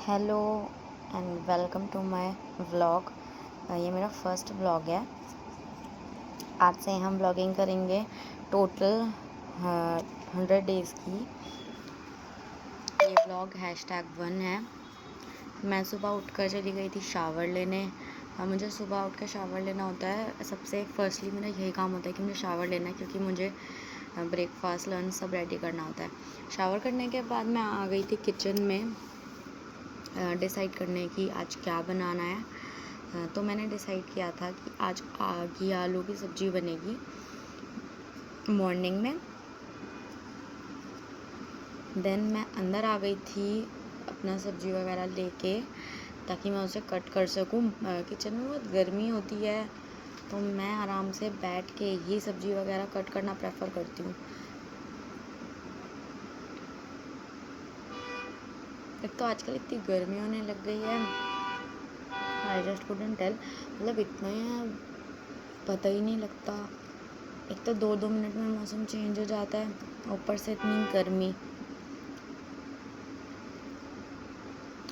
Hello and welcome to my vlog. ये मेरा first vlog है। आज से हम व्लॉगिंग करेंगे टोटल 100 डेज़ की। ये व्लॉग #1 है। मैं सुबह उठकर चली गई थी शावर लेने। मुझे सुबह उठ कर शावर लेना होता है। सबसे फर्स्टली मेरा यही काम होता है कि मुझे शावर लेना है, क्योंकि मुझे ब्रेकफास्ट लंच सब रेडी करना होता है। शावर करने के बाद मैं आ गई थी किचन में डिसाइड करने की आज क्या बनाना है। तो मैंने डिसाइड किया था कि आज घी आलू की सब्ज़ी बनेगी मॉर्निंग में। देन मैं अंदर आ गई थी अपना सब्ज़ी वगैरह लेके, ताकि मैं उसे कट कर सकूं। किचन में बहुत गर्मी होती है, तो मैं आराम से बैठ के ही सब्ज़ी वगैरह कट करना प्रेफर करती हूँ। एक तो आजकल इतनी गर्मी होने लग गई है, आई जस्ट कुडंट टेल। मतलब इतना पता ही नहीं लगता। एक तो 2-2 मिनट में मौसम चेंज हो जाता है, ऊपर से इतनी गर्मी।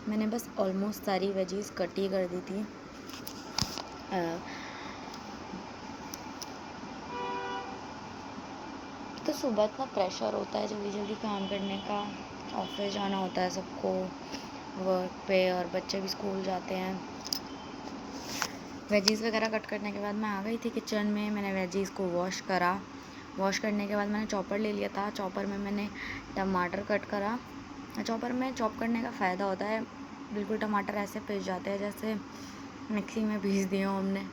मैंने बस ऑलमोस्ट सारी वेजीज कट ही कर दी थी। तो सुबह इतना प्रेशर होता है जल्दी जल्दी काम करने का, ऑफिस जाना होता है सबको, वर्क पे, और बच्चे भी स्कूल जाते हैं। वेजीज़ वगैरह कट करने के बाद मैं आ गई थी किचन में। मैंने वेजीज़ को वॉश करा। वॉश करने के बाद मैंने चॉपर ले लिया था। चॉपर में मैंने टमाटर कट करा। चॉपर में चॉप करने का फ़ायदा होता है, बिल्कुल टमाटर ऐसे पिस जाते हैं जैसे मिक्सी में पीस दिए हो हमने।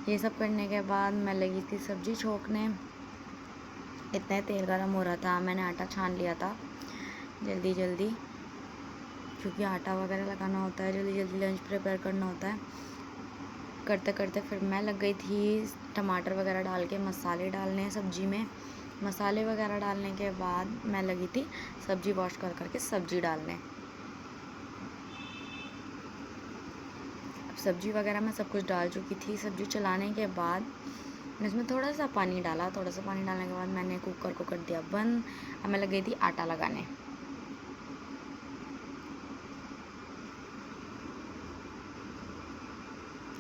ये सब करने के बाद मैं लगी थी सब्ज़ी छोंकने। इतना तेल गर्म हो रहा था, मैंने आटा छान लिया था जल्दी जल्दी, क्योंकि आटा वगैरह लगाना होता है, जल्दी जल्दी लंच प्रिपेयर करना होता है। करते करते फिर मैं लग गई थी टमाटर वगैरह डाल के मसाले डालने सब्ज़ी में। मसाले वगैरह डालने के बाद मैं लगी थी सब्ज़ी वॉश कर करके सब्ज़ी डालने। सब्ज़ी वगैरह मैं सब कुछ डाल चुकी थी। सब्ज़ी चलाने के बाद मैंने इसमें थोड़ा सा पानी डाला। थोड़ा सा पानी डालने के बाद मैंने कुकर को कर दिया बंद। अब मैं लग गई थी आटा लगाने।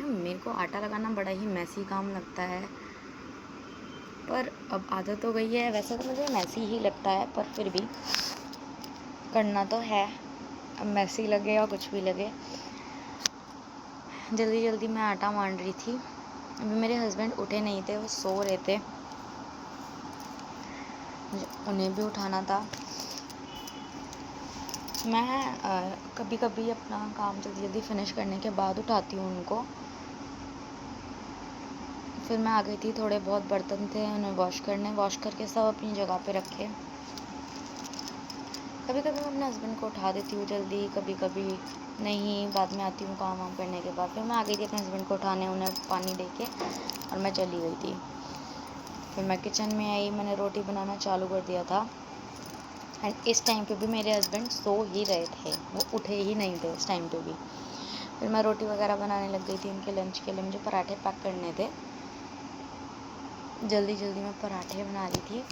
मेरे को आटा लगाना बड़ा ही मैसी काम लगता है, पर अब आदत हो गई है। वैसे तो मुझे मैसी ही लगता है, पर फिर भी करना तो है। अब मैसी लगे या कुछ भी लगे। जल्दी जल्दी मैं आटा मान रही थी। अभी मेरे हस्बैंड उठे नहीं थे, वो सो रहे थे, मुझे उन्हें भी उठाना था। मैं कभी कभी अपना काम जल्दी जल्दी फिनिश करने के बाद उठाती हूँ उनको। फिर मैं आ गई थी, थोड़े बहुत बर्तन थे उन्हें वॉश करने। वॉश करके सब अपनी जगह पे रखे। कभी कभी मैं अपने हस्बैंड को उठा देती हूँ जल्दी, कभी कभी नहीं, बाद में आती हूँ काम वाम करने के बाद। फिर मैं आ गई थी अपने हस्बैंड को उठाने, उन्हें पानी दे के, और मैं चली गई थी। फिर मैं किचन में आई, मैंने रोटी बनाना चालू कर दिया था। एंड इस टाइम पे भी मेरे हस्बैंड सो ही रहे थे, वो उठे ही नहीं थे इस टाइम पे भी। फिर मैं रोटी वगैरह बनाने लग गई थी उनके लंच के लिए। मुझे पराठे पैक करने थे, जल्दी जल्दी मैं पराठे बना रही थी,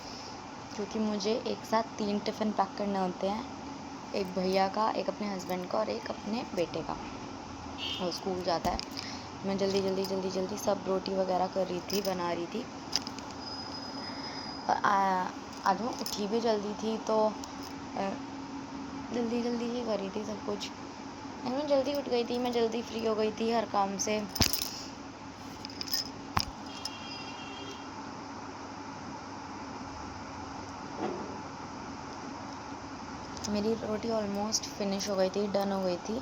क्योंकि मुझे एक साथ 3 टिफ़िन पैक करने होते हैं। एक भैया का, एक अपने हस्बैंड का, और एक अपने बेटे का, वो स्कूल जाता है। मैं जल्दी जल्दी सब रोटी वगैरह कर रही थी, बना रही थी। और आज मैं उठी भी जल्दी थी, तो जल्दी जल्दी ही कर रही थी सब कुछ। मैं जल्दी उठ गई थी, मैं जल्दी फ्री हो गई थी हर काम से। मेरी रोटी ऑलमोस्ट फिनिश हो गई थी, डन हो गई थी।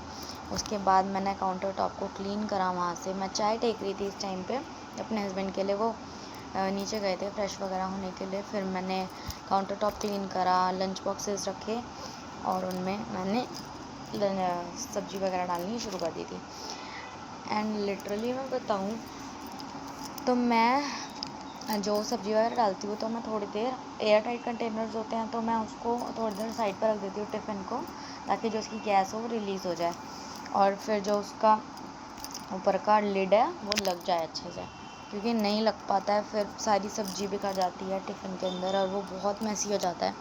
उसके बाद मैंने काउंटर टॉप को क्लीन करा। वहाँ से मैं चाय टेक रही थी इस टाइम पे अपने हस्बैंड के लिए। वो नीचे गए थे फ्रेश वगैरह होने के लिए। फिर मैंने काउंटर टॉप क्लीन करा, लंच बॉक्सेस रखे, और उनमें मैंने सब्ज़ी वगैरह डालनी शुरू कर दी थी। एंड लिटरली मैं बताऊँ तो मैं जो सब्ज़ी वगैरह डालती हूँ, तो मैं थोड़ी देर, एयर टाइट कंटेनर्स होते हैं, तो मैं उसको थोड़ी देर साइड पर रख देती हूँ टिफ़िन को, ताकि जो उसकी गैस हो वो रिलीज़ हो जाए, और फिर जो उसका ऊपर का लिड है वो लग जाए अच्छे से। क्योंकि नहीं लग पाता है, फिर सारी सब्ज़ी बिखर जाती है टिफ़िन के अंदर, और वो बहुत मैसी हो जाता है।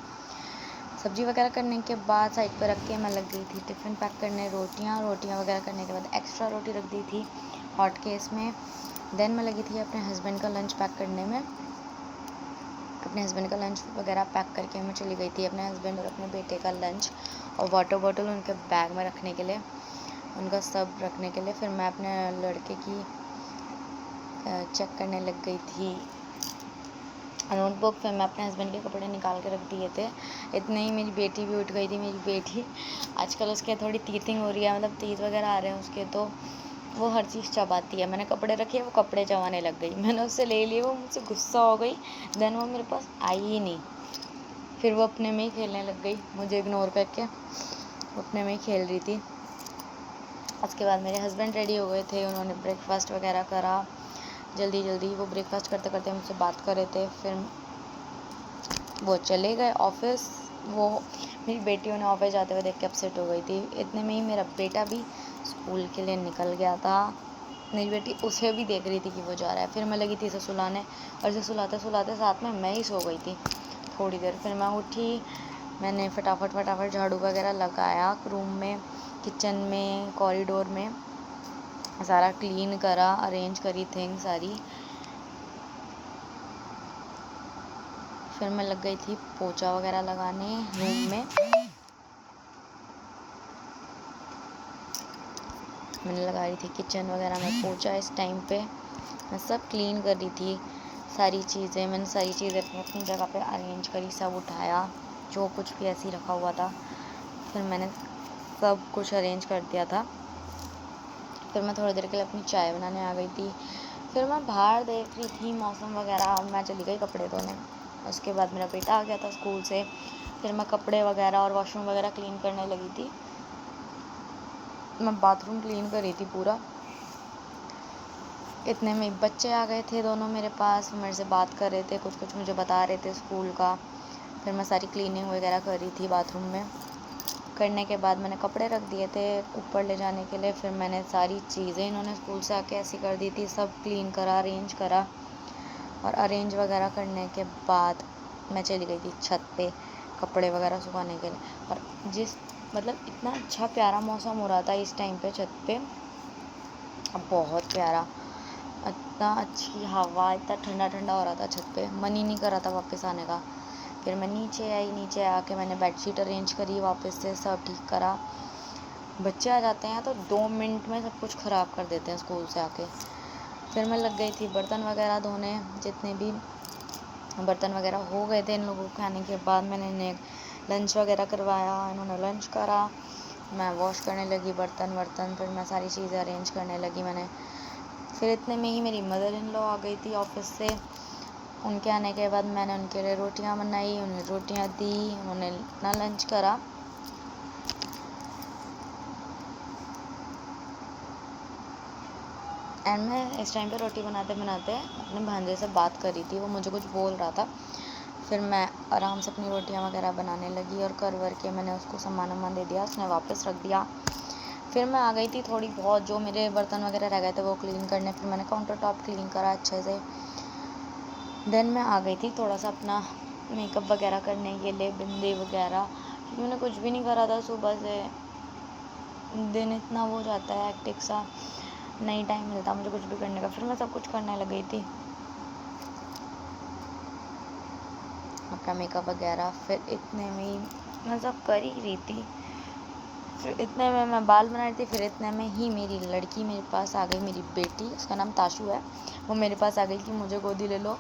सब्जी वगैरह करने के बाद साइड पर रख के मैं लग गई थी टिफ़िन पैक करने, रोटियाँ वगैरह करने के बाद एक्स्ट्रा रोटी रख दी थी हॉट केस में। देन मैं लगी थी अपने हस्बैंड का लंच पैक करने में। अपने हस्बैंड का लंच वगैरह पैक करके मैं चली गई थी अपने हस्बैंड और अपने बेटे का लंच और वाटर बॉटल उनके बैग में रखने के लिए, उनका सब रखने के लिए। फिर मैं अपने लड़के की चेक करने लग गई थी नोटबुक। फिर मैं अपने हस्बैंड के कपड़े निकाल के रख दिए थे। इतने ही मेरी बेटी भी उठ गई थी। मेरी बेटी आजकल उसके थोड़ी टीथिंग हो रही है, मतलब तीत वगैरह आ रहे हैं उसके, तो वो हर चीज़ चबाती है। मैंने कपड़े रखे, वो कपड़े चबाने लग गई। मैंने उससे ले लिए, वो मुझसे गुस्सा हो गई। देन वो मेरे पास आई ही नहीं। फिर वो अपने में ही खेलने लग गई, मुझे इग्नोर करके अपने में ही खेल रही थी। उसके बाद मेरे हस्बैंड रेडी हो गए थे, उन्होंने ब्रेकफास्ट वगैरह करा जल्दी वो ब्रेकफास्ट करते करते मुझसे बात कर रहे थे। फिर वो चले गए ऑफिस। वो मेरी बेटी उन्हें ऑफिस जाते हुए देख के अपसेट हो गई थी। इतने में ही मेरा बेटा भी स्कूल के लिए निकल गया था। मेरी बेटी उसे भी देख रही थी कि वो जा रहा है। फिर मैं लगी थी इसे सुलाने, और इसे सुलाते सुलाते साथ में मैं ही सो गई थी थोड़ी देर। फिर मैं उठी, मैंने फटाफट झाड़ू वगैरह लगाया रूम में, किचन में, कॉरिडोर में, सारा क्लीन करा, अरेंज करी थिंग्स सारी। फिर मैं लग गई थी पोछा वगैरह लगाने रूम में। मैंने लगा रही थी किचन वगैरह में पोछा। इस टाइम पे मैं सब क्लीन कर रही थी, सारी चीज़ें। मैंने सारी चीज़ें अपनी जगह पे अरेंज करी, सब उठाया जो कुछ भी ऐसे ही रखा हुआ था। फिर मैंने सब कुछ अरेंज कर दिया था। फिर मैं थोड़ी देर के लिए अपनी चाय बनाने आ गई थी। फिर मैं बाहर देख रही थी मौसम वगैरह, मैं चली गई कपड़े धोने। उसके बाद मेरा बेटा आ गया था स्कूल से। फिर मैं कपड़े वगैरह और वॉशरूम वगैरह क्लीन करने लगी थी। मैं बाथरूम क्लीन कर रही थी पूरा। इतने में बच्चे आ गए थे दोनों मेरे पास, मेरे से बात कर रहे थे, कुछ मुझे बता रहे थे स्कूल का। फिर मैं सारी क्लीनिंग वगैरह कर रही थी बाथरूम में। करने के बाद मैंने कपड़े रख दिए थे ऊपर ले जाने के लिए। फिर मैंने सारी चीज़ें इन्होंने स्कूल से आके ऐसी कर दी थी, सब क्लीन करा, अरेंज करा। और अरेंज वगैरह करने के बाद मैं चली गई थी छत पे कपड़े वगैरह सुखाने के लिए। और मतलब इतना अच्छा प्यारा मौसम हो रहा था इस टाइम पे छत पे, अब बहुत प्यारा, इतना अच्छी हवा, इतना ठंडा ठंडा हो रहा था छत पे, मन ही नहीं कर रहा था वापस आने का। फिर मैं नीचे आई, नीचे आके मैंने बेडशीट अरेंज करी, वापस से सब ठीक करा। बच्चे आ जाते हैं तो 2 मिनट में सब कुछ ख़राब कर देते हैं स्कूल से आके। फिर मैं लग गई थी बर्तन वगैरह धोने। जितने भी बर्तन वगैरह हो गए थे इन लोगों को खाने के बाद, मैंने इन्हें लंच वगैरह करवाया, इन्होंने लंच करा। मैं वॉश करने लगी बर्तन। फिर मैं सारी चीज़ें अरेंज करने लगी मैंने। फिर इतने में ही मेरी मदर इन लॉ आ गई थी ऑफिस से। उनके आने के बाद मैंने उनके लिए रोटियां बनाई, उन्हें रोटियां दी, उन्होंने अपना लंच करा। एंड मैं इस टाइम पे रोटी बनाते बनाते अपने भांजे से बात कर रही थी, वो मुझे कुछ बोल रहा था। फिर मैं आराम से अपनी रोटियां वगैरह बनाने लगी और कर के मैंने उसको सामान दे दिया, उसने वापस रख दिया। फिर मैं आ गई थी थोड़ी बहुत, जो मेरे बर्तन वगैरह रह गए थे वो क्लीन करने। फिर मैंने काउंटर टॉप क्लीन करा अच्छे से। देन मैं आ गई थी थोड़ा सा अपना मेकअप वगैरह करने के लिए, बिंदी वगैरह, क्योंकि मैंने कुछ भी नहीं करा था सुबह से। दिन इतना वो जाता है हेक्टिक सा, नहीं टाइम मिलता मुझे कुछ भी करने का। फिर मैं सब कुछ करने लग गई थी, अपना मेकअप वगैरह। फिर इतने में ही मैं सब कर ही रही थी। फिर इतने में मैं बाल बना रही थी। फिर इतने में ही मेरी लड़की मेरे पास आ गई, मेरी बेटी, उसका नाम ताशु है। वो मेरे पास आ गई कि मुझे गोदी ले लो।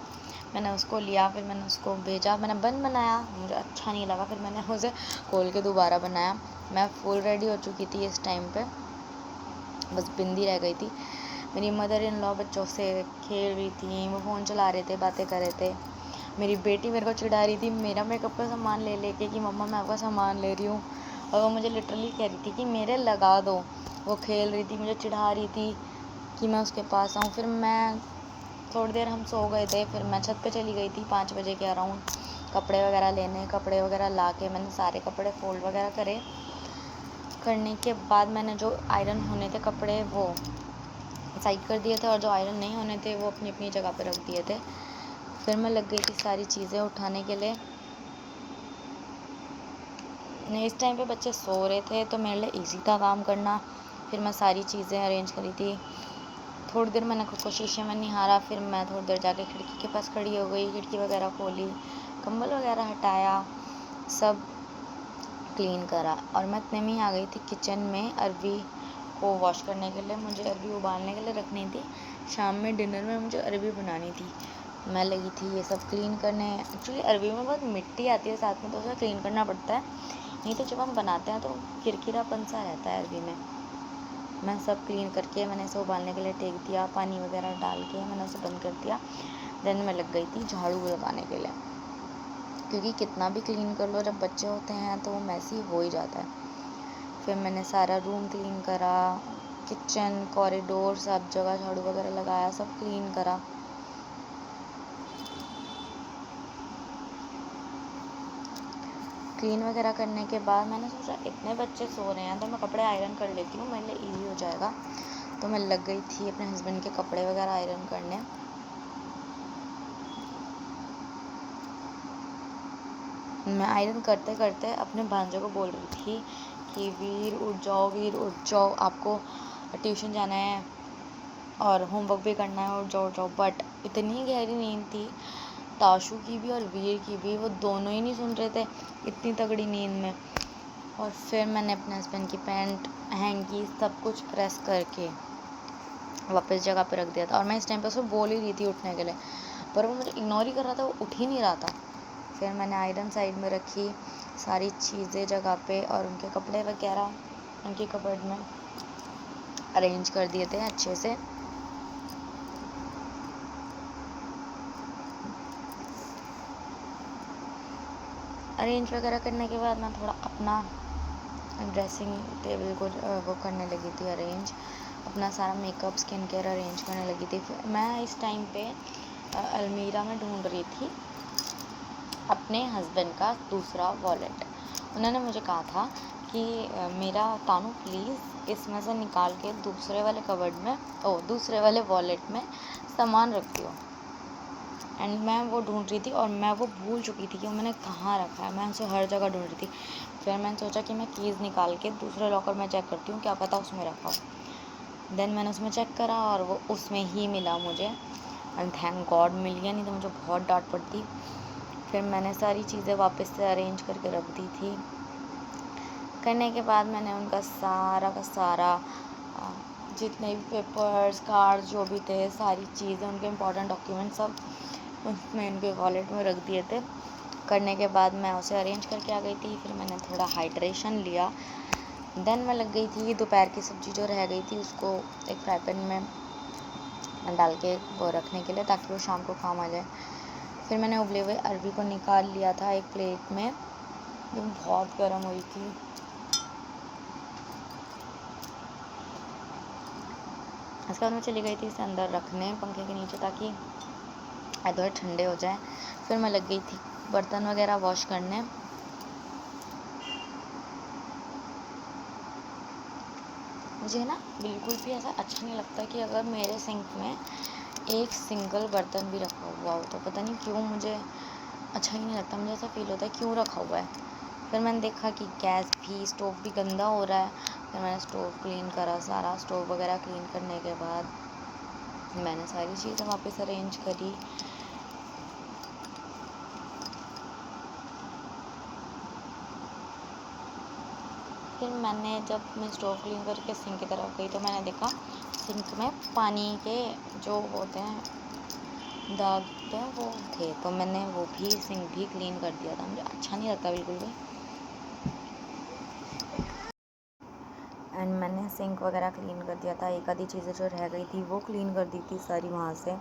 मैंने उसको लिया, फिर मैंने उसको भेजा, मैंने बन बनाया, मुझे अच्छा नहीं लगा। फिर मैंने उसे खोल के दोबारा बनाया। मैं फुल रेडी हो चुकी थी इस टाइम पे, बस बिंदी रह गई थी। मेरी मदर इन लॉ बच्चों से खेल रही थी, वो फ़ोन चला रहे थे, बातें कर रहे थे। मेरी बेटी मेरे को चिढ़ा रही थी मेरा मेकअप का सामान ले लेके कि मम्मा मैं आपका सामान ले रही हूँ, और वो मुझे लिटरली कह रही थी कि मेरे लगा दो। वो खेल रही थी, मुझे चिढ़ा रही थी कि मैं उसके पास आऊँ। फिर मैं थोड़ी देर हम सो गए थे। फिर मैं छत पे चली गई थी 5 बजे के अराउंड कपड़े वगैरह लेने। कपड़े वगैरह ला के मैंने सारे कपड़े फोल्ड वगैरह करे। करने के बाद मैंने जो आयरन होने थे कपड़े वो साइड कर दिए थे, और जो आयरन नहीं होने थे वो अपनी अपनी जगह पे रख दिए थे। फिर मैं लग गई थी सारी चीज़ें उठाने के लिए। इस टाइम पे बच्चे सो रहे थे तो मेरे लिए इजी था काम करना। फिर मैं सारी चीज़ें अरेंज करी थी। थोड़ी देर मैंने खुद को शीशे में निहारा, फिर मैं थोड़ी देर जाके खिड़की के पास खड़ी हो गई, खिड़की वगैरह खोली, कंबल वगैरह हटाया, सब क्लीन करा। और मैं इतने में ही आ गई थी किचन में अरबी को वॉश करने के लिए। मुझे अरबी उबालने के लिए रखनी थी, शाम में डिनर में मुझे अरबी बनानी थी। मैं लगी थी ये सब क्लीन करने। एक्चुअली अरबी में बहुत मिट्टी आती है साथ में, तो उसे क्लीन करना पड़ता है, नहीं तो जब हम बनाते हैं तो किरकिरापन सा रहता है अरबी में। मैं सब क्लीन करके मैंने इसे उबालने के लिए टेक दिया, पानी वगैरह डाल के मैंने उसे बंद कर दिया। देन मैं लग गई थी झाड़ू लगाने के लिए, क्योंकि कितना भी क्लीन कर लो जब बच्चे होते हैं तो वो मैसी हो ही जाता है। फिर मैंने सारा रूम क्लीन करा, किचन, कॉरिडोर, सब जगह झाड़ू वगैरह लगाया, सब क्लीन करा। क्लीन वगैरह करने के बाद मैंने सोचा इतने बच्चे सो रहे हैं तो मैं कपड़े आयरन कर लेती हूँ, मेरे लिए ईजी हो जाएगा। तो मैं लग गई थी अपने हस्बैंड के कपड़े वगैरह आयरन करने। मैं आयरन करते करते अपने भांजे को बोल रही थी कि वीर उठ जाओ, आपको ट्यूशन जाना है और होमवर्क भी करना है, उठ जाओ। बट इतनी गहरी नींद थी ताशु की भी और वीर की भी, वो दोनों ही नहीं सुन रहे थे इतनी तगड़ी नींद में। और फिर मैंने अपने हस्बैंड की पैंट, हैंकी, सब कुछ प्रेस करके वापस जगह पे रख दिया था। और मैं इस टाइम पे उसको बोल ही रही थी उठने के लिए, पर वो मुझे इग्नोर ही कर रहा था, वो उठ ही नहीं रहा था। फिर मैंने आयरन साइड में रखी सारी चीज़ें जगह पे, और उनके कपड़े वगैरह उनकी कबर्ड में अरेंज कर दिए थे अच्छे से। अरेंज वगैरह करने के बाद मैं थोड़ा अपना ड्रेसिंग टेबल को वो करने लगी थी अरेंज, अपना सारा मेकअप, स्किन केयर अरेंज करने लगी थी। फिर मैं इस टाइम पे अलमीरा में ढूंढ रही थी अपने हस्बैंड का दूसरा वॉलेट। उन्होंने मुझे कहा था कि मेरा तानू प्लीज़ इसमें से निकाल के दूसरे वाले कबर्ड में, दूसरे वाले वॉलेट में सामान रख दियो। एंड मैं वो ढूंढ रही थी और मैं वो भूल चुकी थी कि मैंने कहाँ रखा है। मैं उसे हर जगह ढूंढ रही थी। फिर मैंने सोचा कि मैं कीज़ निकाल के दूसरे लॉकर में चेक करती हूँ, क्या पता उसमें रखा हो। देन मैंने उसमें चेक करा और वो उसमें ही मिला मुझे, एंड थैंक गॉड मिल गया, नहीं तो मुझे बहुत डांट पड़ती। फिर मैंने सारी चीज़ें वापस से अरेंज करके रख दी थी। करने के बाद मैंने उनका सारा का सारा जितने भी पेपर्स, कार्ड्स जो भी थे, सारी चीज़ें, उनके इम्पोर्टेंट डॉक्यूमेंट सब उसमें उनके वॉलेट में रख दिए थे। करने के बाद मैं उसे अरेंज करके आ गई थी। फिर मैंने थोड़ा हाइड्रेशन लिया। देन मैं लग गई थी दोपहर की सब्ज़ी जो रह गई थी उसको एक फ्राई पैन में डाल के वो रखने के लिए, ताकि वो शाम को काम आ जाए। फिर मैंने उबले हुए अरबी को निकाल लिया था एक प्लेट में, जो बहुत गर्म हुई थी। उसके बाद मैं चली गई थी इसे अंदर रखने पंखे के नीचे, ताकि थोड़े ठंडे हो जाए। फिर मैं लग गई थी बर्तन वगैरह वॉश करने। मुझे ना बिल्कुल भी ऐसा अच्छा नहीं लगता कि अगर मेरे सिंक में एक सिंगल बर्तन भी रखा हुआ हो, तो पता नहीं क्यों मुझे अच्छा ही नहीं लगता। मुझे ऐसा फील होता है क्यों रखा हुआ है। फिर मैंने देखा कि गैस भी, स्टोव भी गंदा हो रहा है। फिर मैंने स्टोव क्लीन करा, सारा स्टोव वगैरह क्लीन करने के बाद मैंने सारी चीज़ें वापस अरेंज करी। फिर मैंने जब मैं स्टोव क्लीन करके सिंक की तरफ गई तो मैंने देखा सिंक में पानी के जो होते हैं दाग थे वो थे, तो मैंने वो भी सिंक भी क्लीन कर दिया था। मुझे अच्छा नहीं लगता बिल्कुल भी। एंड मैंने सिंक वगैरह क्लीन कर दिया था। एक आधी चीज़ें जो रह गई थी वो क्लीन कर दी थी सारी वहाँ से।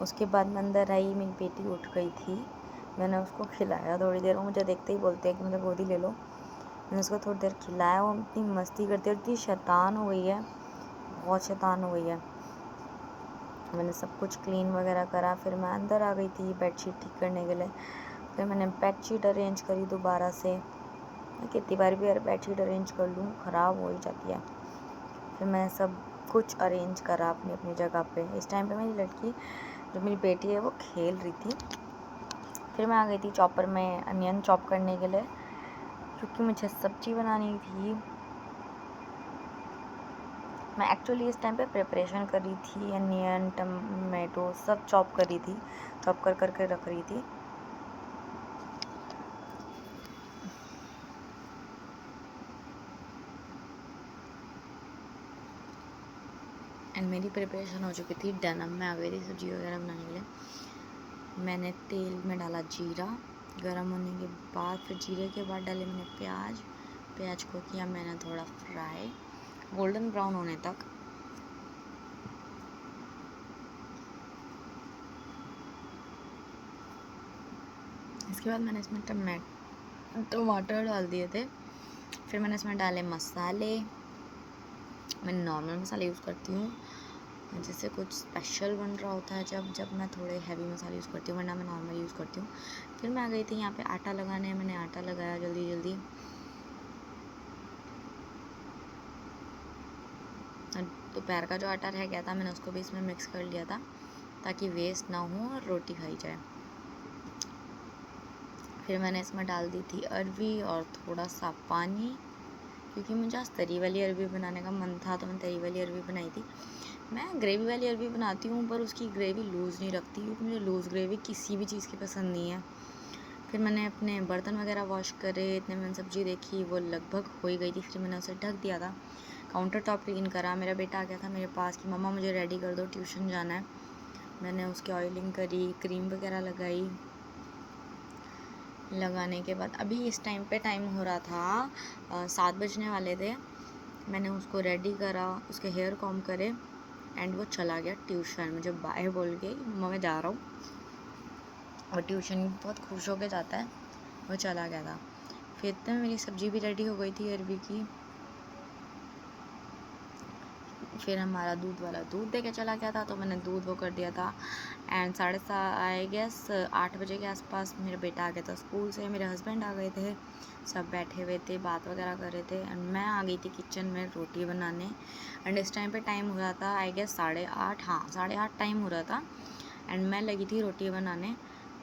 उसके बाद मैं अंदर आई, मेरी बेटी उठ गई थी। मैंने उसको खिलाया थोड़ी देर। वो मुझे देखते ही बोलते हैं कि मुझे गोदी ले लो। मैंने उसको थोड़ी देर खिलाया। वो इतनी मस्ती करती है, इतनी शैतान हो गई है, बहुत शैतान हो गई है। मैंने सब कुछ क्लीन वगैरह करा। फिर मैं अंदर आ गई थी बेडशीट ठीक करने के लिए। फिर मैंने बेडशीट अरेंज करी दोबारा से। कितनी बार भी बेडशीट अरेंज कर लूँ ख़राब हो ही जाती है। फिर मैं सब कुछ अरेंज करा अपनी अपनी जगह पे। इस टाइम पे मेरी लड़की जो मेरी बेटी है वो खेल रही थी। फिर मैं आ गई थी चॉपर में अनियन चॉप करने के लिए। क्योंकि मुझे सब्जी बनानी थी। मैं एक्चुअली इस टाइम पे प्रिपरेशन कर रही थी, अनियन टमेटो सब चॉप कर रही थी, चॉप कर करके रख रही थी। एंड मेरी प्रिपरेशन हो चुकी थी डन। अब मैं आ गई थी सब्जी वगैरह बनाने के लिए। मैंने तेल में डाला जीरा, गरम होने के बाद फिर जीरे के बाद डाले मैंने प्याज को किया मैंने थोड़ा फ्राई गोल्डन ब्राउन होने तक। इसके बाद मैंने इसमें टमाटर डाल दिए थे। फिर मैंने इसमें डाले मसाले। मैं नॉर्मल मसाले यूज़ करती हूँ, जैसे कुछ स्पेशल बन रहा होता है जब मैं थोड़े हैवी मसाले यूज़ करती हूँ, वरना मैं नॉर्मल यूज़ करती हूँ। फिर मैं आ गई थी यहाँ पे आटा लगाने। मैंने आटा लगाया जल्दी जल्दी। दोपहर का जो आटा रह गया था मैंने उसको भी इसमें मिक्स कर लिया था ताकि वेस्ट ना हो और रोटी खाई जाए। फिर मैंने इसमें डाल दी थी अरवी और थोड़ा सा पानी, क्योंकि मुझे आज तरी वाली अरवी बनाने का मन था तो मैंने तरी वाली अरवी बनाई थी। मैं ग्रेवी वाली अरवी बनाती हूँ पर उसकी ग्रेवी लूज़ नहीं रखती, क्योंकि मुझे लूज़ ग्रेवी किसी भी चीज़ की पसंद नहीं है। फिर मैंने अपने बर्तन वगैरह वॉश करे, इतने मैंने सब्ज़ी देखी वो लगभग हो ही गई थी। फिर मैंने उसे ढक दिया था। काउंटर टॉप क्लीन करा। मेरा बेटा आ गया था मेरे पास कि मम्मा मुझे रेडी कर दो, ट्यूशन जाना है। मैंने उसकी ऑयलिंग करी, क्रीम वगैरह लगाई। लगाने के बाद अभी इस टाइम पे टाइम हो रहा था 7 बजने वाले थे। मैंने उसको रेडी करा, उसके हेयर कॉम करे एंड वो चला गया ट्यूशन। मुझे बाय बोल के मम्मा मैं जा रहा हूँ, और ट्यूशन बहुत खुश होके जाता है। वो चला गया था। फिर इतने में मेरी सब्ज़ी भी रेडी हो गई थी अरबी की। फिर हमारा दूध वाला दूध दे के चला गया था तो मैंने दूध वो कर दिया था। एंड 7:30 आई गेस 8 बजे के आसपास मेरा बेटा आ गया था स्कूल से, मेरे हस्बैंड आ गए थे, सब बैठे हुए थे बात वगैरह कर रहे थे। एंड मैं आ गई थी किचन में रोटी बनाने। एंड इस टाइम पे टाइम हो रहा था आई गेस 8:30, हाँ 8:30 टाइम हो रहा था। एंड मैं लगी थी रोटी बनाने।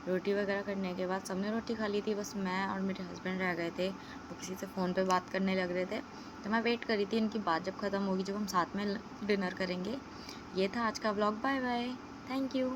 रोटी वगैरह करने के बाद सबने रोटी खा ली थी, बस मैं और मेरे हस्बैंड रह गए थे। वो किसी से फ़ोन पे बात करने लग रहे थे, तो मैं वेट करी थी इनकी बात जब ख़त्म होगी, जब हम साथ में डिनर करेंगे। ये था आज का vlog. Bye bye, thank you.